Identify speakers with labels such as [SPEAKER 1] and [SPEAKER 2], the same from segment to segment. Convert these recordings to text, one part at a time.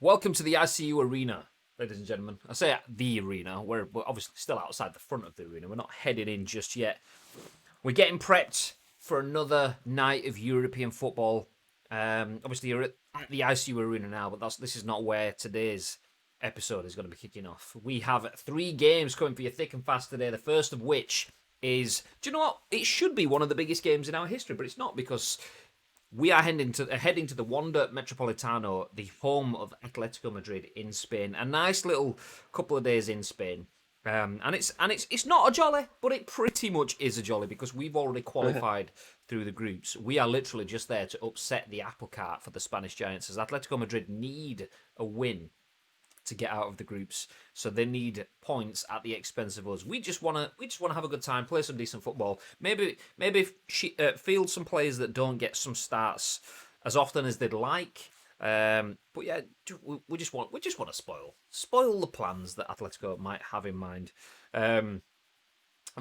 [SPEAKER 1] Welcome to the ICU Arena, ladies and gentlemen. I say the arena. We're obviously still outside the front of the arena. We're not heading in just yet. We're getting prepped for another night of European football. Obviously, you're at the ICU Arena now, but this is not where today's episode is going to be kicking off. We have 3 games coming for you thick and fast today, the first of which is, do you know what? It should be one of the biggest games in our history, but it's not, because we are heading to the Wanda Metropolitano, the home of Atletico Madrid in Spain. A nice little couple of days in Spain. And it's not a jolly, but it pretty much is a jolly, because we've already qualified through the groups. We are literally just there to upset the apple cart for the Spanish Giants, as Atletico Madrid need a win to get out of the groups, so they need points at the expense of us. We just want to have a good time, play some decent football. Maybe field some players that don't get some starts as often as they'd like. But yeah, we just want to spoil the plans that Atletico might have in mind. And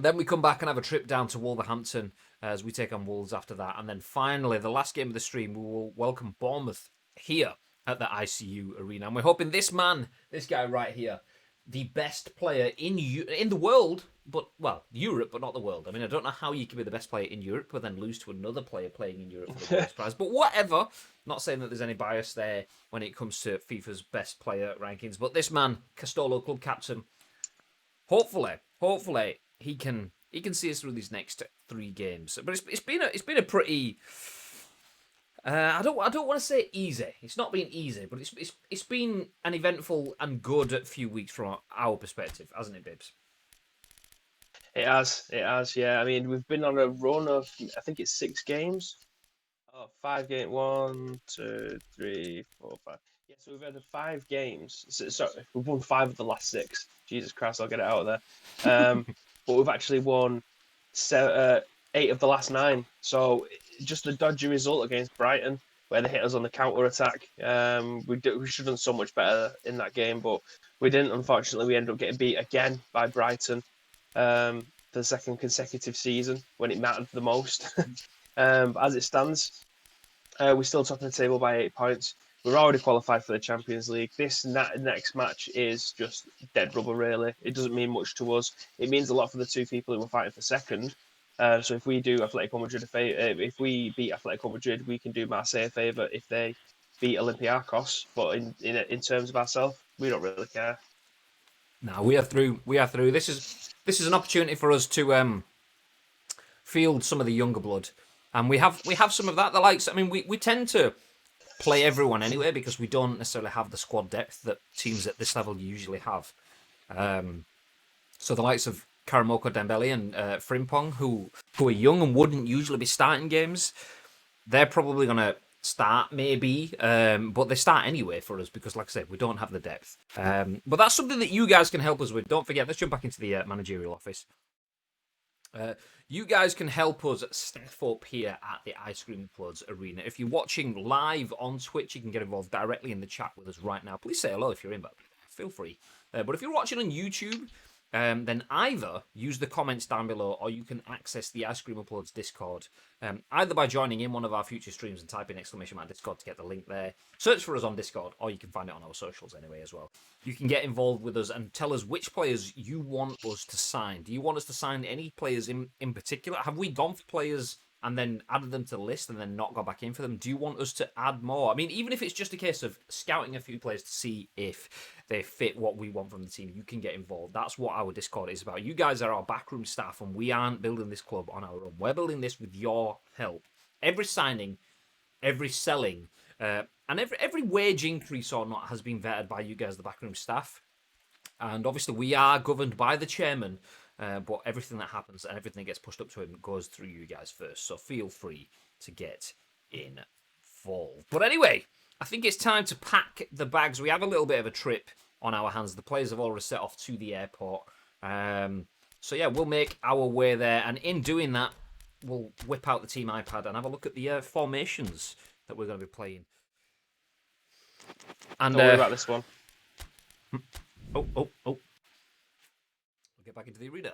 [SPEAKER 1] then we come back and have a trip down to Wolverhampton as we take on Wolves after that. And then finally, the last game of the stream, we will welcome Bournemouth here at the ICU Arena. And we're hoping this guy right here, the best player in the world, Europe, but not the world. I mean, I don't know how you can be the best player in Europe but then lose to another player playing in Europe for the world's prize. But whatever. Not saying that there's any bias there when it comes to FIFA's best player rankings. But this man, Castolo, club captain, hopefully he can see us through these next 3 games. But it's been a pretty, I don't want to say easy. It's not been easy, but it's been an eventful and good few weeks from our perspective, hasn't it, Bibbs?
[SPEAKER 2] It has, yeah. I mean, we've been on a run of, I think it's 6 games. 5 games. 1, 2, 3, 4, 5. Yeah, so we've had 5 games. Sorry, we've won 5 of the last 6. Jesus Christ, I'll get it out of there. But we've actually won 8 of the last 9. So just a dodgy result against Brighton, where they hit us on the counter attack. We should have done so much better in that game, but we didn't. Unfortunately, we ended up getting beat again by Brighton for the 2nd consecutive season when it mattered the most. But as it stands, we're still top of the table by 8 points. We're already qualified for the Champions League. This next match is just dead rubber, really. It doesn't mean much to us. It means a lot for the 2 people who are fighting for second. So if we do Atletico Madrid if we beat Atletico Madrid, we can do Marseille a favour if they beat Olympiacos. But in terms of ourselves, we don't really care.
[SPEAKER 1] No, we are through. This is an opportunity for us to field some of the younger blood, and we have some of that. The likes. I mean, we tend to play everyone anyway because we don't necessarily have the squad depth that teams at this level usually have. So the likes of Karamoko Dembele and Frimpong, who are young and wouldn't usually be starting games, they're probably going to start maybe, but they start anyway for us because, like I said, we don't have the depth. But that's something that you guys can help us with. Don't forget, let's jump back into the managerial office. You guys can help us staff up here at the Ice Cream Plugs Arena. If you're watching live on Twitch, you can get involved directly in the chat with us right now. Please say hello if you're in, but feel free. But if you're watching on YouTube, then either use the comments down below or you can access the Ice Cream Uploads Discord, either by joining in one of our future streams and typing !Discord to get the link there. Search for us on Discord, or you can find it on our socials anyway as well. You can get involved with us and tell us which players you want us to sign. Do you want us to sign any players in particular? Have we gone for players and then added them to the list and then not got back in for them? Do you want us to add more? I mean, even if it's just a case of scouting a few players to see if they fit what we want from the team, you can get involved. That's what our Discord is about. You guys are our backroom staff, and we aren't building this club on our own. We're building this with your help. Every signing, every selling, and every wage increase or not has been vetted by you guys, the backroom staff. And obviously, we are governed by the chairman, but everything that happens and everything that gets pushed up to him goes through you guys first. So feel free to get involved. But anyway, I think it's time to pack the bags. We have a little bit of a trip on our hands. The players have already set off to the airport. So yeah, we'll make our way there. And in doing that, we'll whip out the team iPad and have a look at the formations that we're going to be playing. And
[SPEAKER 2] don't worry about this one.
[SPEAKER 1] Oh. We'll get back into the arena.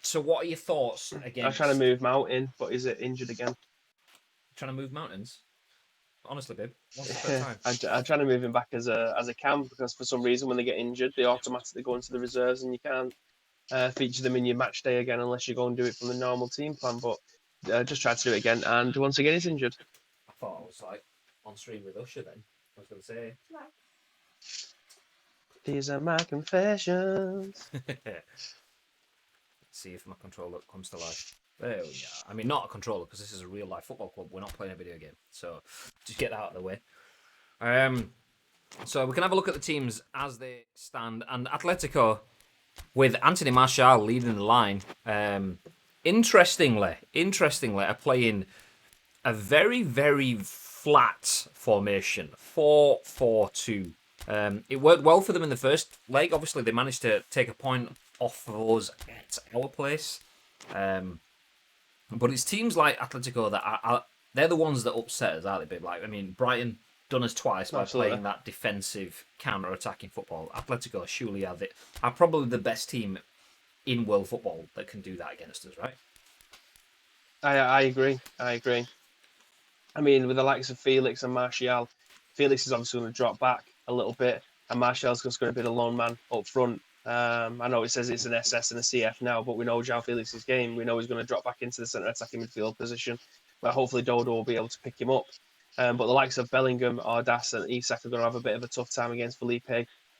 [SPEAKER 1] So what are your thoughts against...
[SPEAKER 2] I'm trying to move Mountain, but is it injured again?
[SPEAKER 1] Trying to move Mountains? Honestly, babe. One step at a time.
[SPEAKER 2] I'm trying to move him back as a cam because for some reason when they get injured, they automatically go into the reserves and you can't feature them in your match day again unless you go and do it from the normal team plan. But just tried to do it again, and once again he's injured.
[SPEAKER 1] I thought I was like on stream with Usher then. I was going to say.
[SPEAKER 2] These are my confessions.
[SPEAKER 1] Let's see if my controller comes to life. There we are. I mean, not a controller because this is a real life football club. We're not playing a video game, so just get that out of the way. So we can have a look at the teams as they stand, and Atletico with Anthony Martial leading the line. Interestingly, are playing a very, very flat formation, 4-4-2. It worked well for them in the first leg. Obviously, they managed to take a point off of us at our place. But it's teams like Atletico that are they're the ones that upset us, aren't they, babe? Like, I mean, Brighton done us twice by playing that defensive, counter-attacking football. Atletico surely are probably the best team in world football that can do that against us, right?
[SPEAKER 2] I agree. I mean, with the likes of Felix and Martial, Felix is obviously going to drop back a little bit, and Martial's just going to be the lone man up front. I know it says it's an SS and a CF now, but we know João Felix's game. We know he's going to drop back into the centre attacking midfield position, where hopefully Dodo will be able to pick him up. But the likes of Bellingham, Ardas, and Isak are going to have a bit of a tough time against Felipe,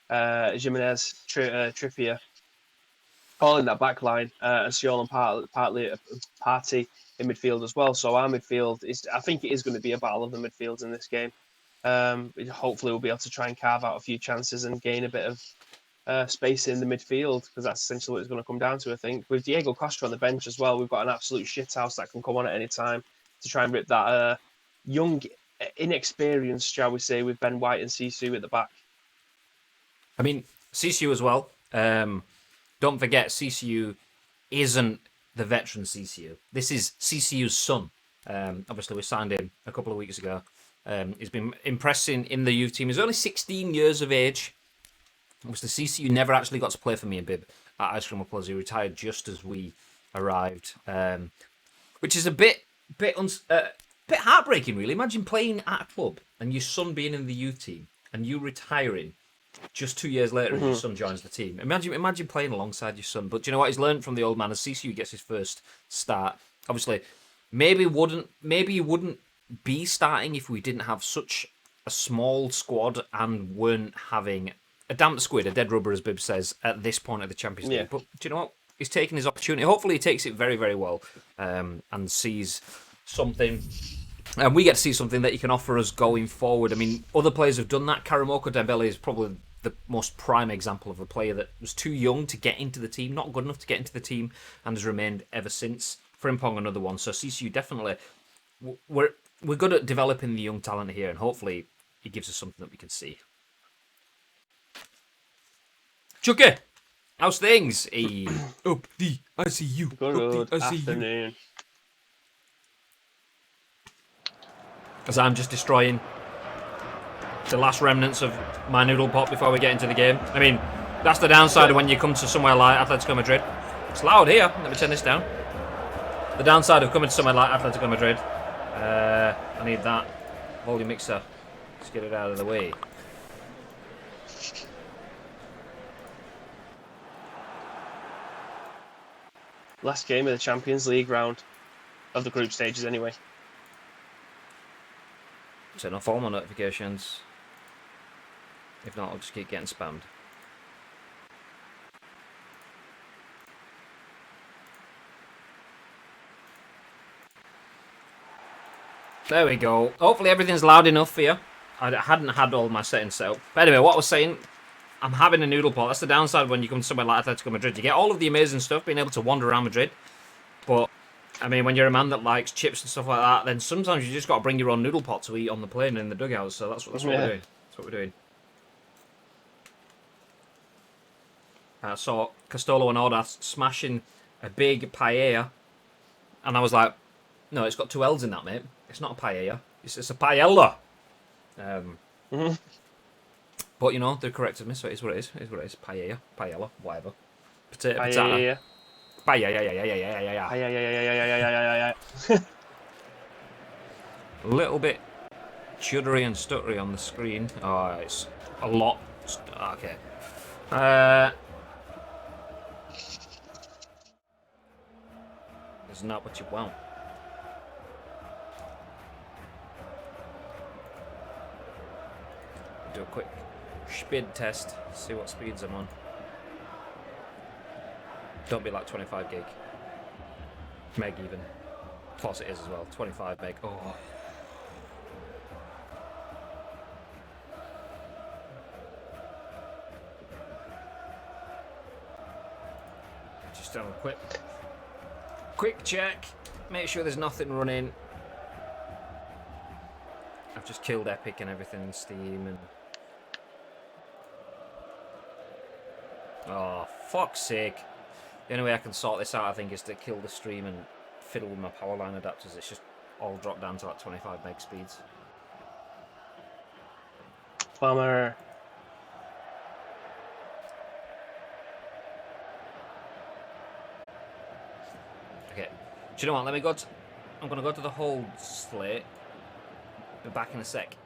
[SPEAKER 2] Jimenez, Trippier, all in that back line, and Seoul and Party in midfield as well. So our midfield I think it is going to be a battle of the midfields in this game. Hopefully we'll be able to try and carve out a few chances and gain a bit of space in the midfield because that's essentially what it's going to come down to, I think. With Diego Costa on the bench as well, we've got an absolute shithouse that can come on at any time to try and rip that young, inexperienced, shall we say, with Ben White and Sisu at the back.
[SPEAKER 1] I mean, Sisu as well. Don't forget, CCU isn't the veteran CCU. This is CCU's son. Obviously, we signed him a couple of weeks ago. He's been impressing in the youth team. He's only 16 years of age. Obviously, CCU never actually got to play for me and Bib at Ice Cream Applause. He retired just as we arrived, which is a bit heartbreaking, really. Imagine playing at a club and your son being in the youth team and you retiring just 2 years later, your son joins the team. Imagine playing alongside your son. But do you know what? He's learned from the old man. As CCU gets his first start, obviously, maybe he wouldn't be starting if we didn't have such a small squad and weren't having a damp squid, a dead rubber, as Bibb says, at this point of the Champions League. But do you know what? He's taking his opportunity. Hopefully, he takes it very, very well and sees something. And we get to see something that he can offer us going forward. I mean, other players have done that. Karamoko Dembele is probably the most prime example of a player that was too young to get into the team, not good enough to get into the team, and has remained ever since. Frimpong, another one. So CCU definitely, we're good at developing the young talent here, and hopefully he gives us something that we can see. Chucky, how's things? Hey, up the ICU.
[SPEAKER 2] Good afternoon.
[SPEAKER 1] As I'm just destroying the last remnants of my noodle pot before we get into the game. I mean, that's the downside of when you come to somewhere like Atletico Madrid. It's loud here. Let me turn this down. The downside of coming to somewhere like Atletico Madrid. I need that volume mixer. Let's get it out of the way.
[SPEAKER 2] Last game of the Champions League round of the group stages, anyway.
[SPEAKER 1] Turn off all my notifications. If not, I'll just keep getting spammed. There we go. Hopefully everything's loud enough for you. I hadn't had all my settings set up. But anyway, what I was saying, I'm having a noodle pot. That's the downside when you come to somewhere like Atletico Madrid. You get all of the amazing stuff, being able to wander around Madrid. But, I mean, when you're a man that likes chips and stuff like that, then sometimes you just got to bring your own noodle pot to eat on the plane in the dugout. So that's what we're doing. That's what we're doing. I saw Castolo and Ordas smashing a big paella. And I was like, no, it's got two L's in that, mate. It's not a paella. It's a paella. But, you know, they corrected me, so it is what it is. It is what it is. Paella, whatever. Potato. Paella. A little bit juddery and stuttery on the screen. Oh, it's a lot. Okay. It's not what you want. Do a quick speed test. See what speeds I'm on. Don't be like 25 gig. Meg even. Of course it is as well. 25 meg. Oh. Just have a quick check. Make sure there's nothing running. I've just killed Epic and everything in Steam and... Oh, fuck's sake. The only way I can sort this out, I think, is to kill the stream and fiddle with my power line adapters. It's just all dropped down to like 25 meg speeds.
[SPEAKER 2] Bummer.
[SPEAKER 1] Okay. Do you know what? Let me go to... I'm going to go to the hold slate. Be back in a sec.